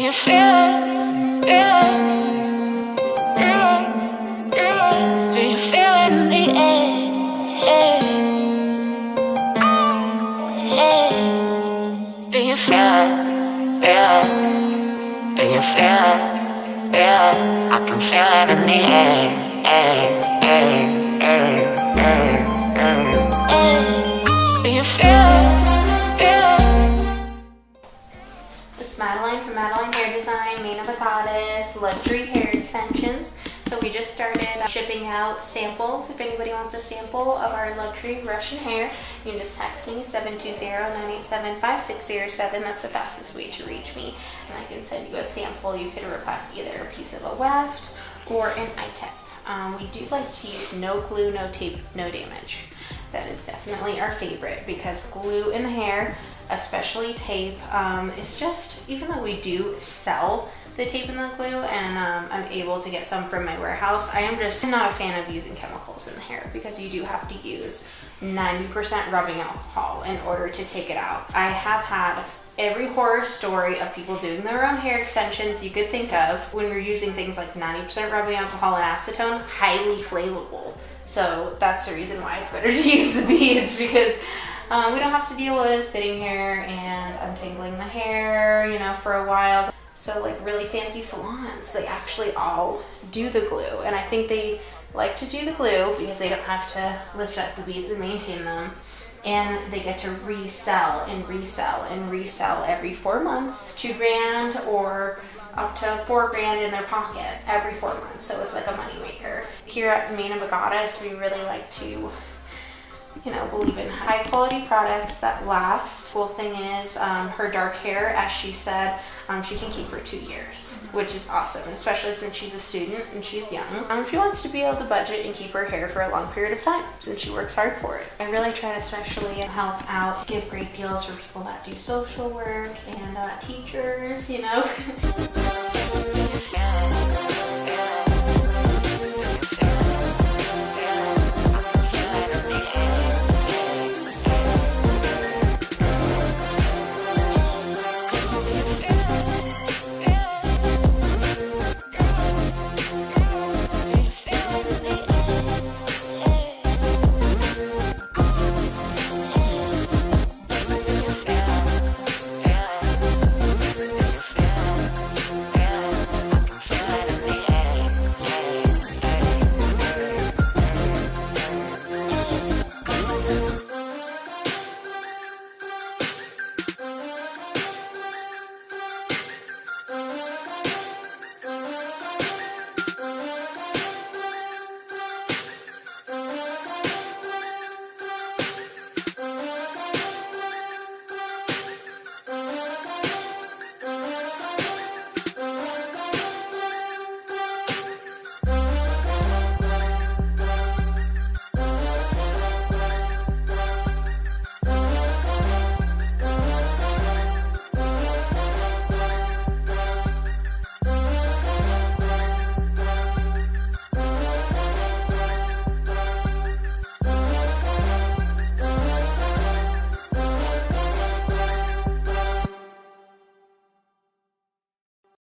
you feel it? Feel it? Do you feel it in the air? Do you feel it? Feel it? Do you feel it? Feel it? I can feel it in the air. Do you feel it? Feel it? This is Madeline from Madeline Hair Design, Main of a Goddess, luxury hair extensions. So we just started shipping out samples. If anybody wants a sample of our luxury Russian hair, you can just text me 720-987-5607. That's the fastest way to reach me. And I can send you a sample. You can request either a piece of a weft or an eye-tip. We do like to use no glue, no tape, no damage. That is definitely our favorite because glue in the hair, especially tape, is just, even though we do sell the tape and the glue and I'm able to get some from my warehouse, I'm not a fan of using chemicals in the hair because you do have to use 90% rubbing alcohol in order to take it out. I have had every horror story of people doing their own hair extensions you could think of when you're using things like 90% rubbing alcohol and acetone, highly flammable. So that's the reason why it's better to use the beads, because we don't have to deal with sitting here and untangling the hair, you know, for a while. So like really fancy salons, they actually all do the glue. And I think they like to do the glue because they don't have to lift up the beads and maintain them. And they get to resell and resell and resell every 4 months, $2,000 or up to $4,000 in their pocket every 4 months. So it's like a money maker. Here at Main of a Goddess, we really like to, you know, believe in high quality products that last. Cool thing is her dark hair, as she said, she can keep for 2 years, which is awesome, especially since she's a student and she's young. She wants to be able to budget and keep her hair for a long period of time since she works hard for it. I really try to especially help out, give great deals for people that do social work and teachers, you know.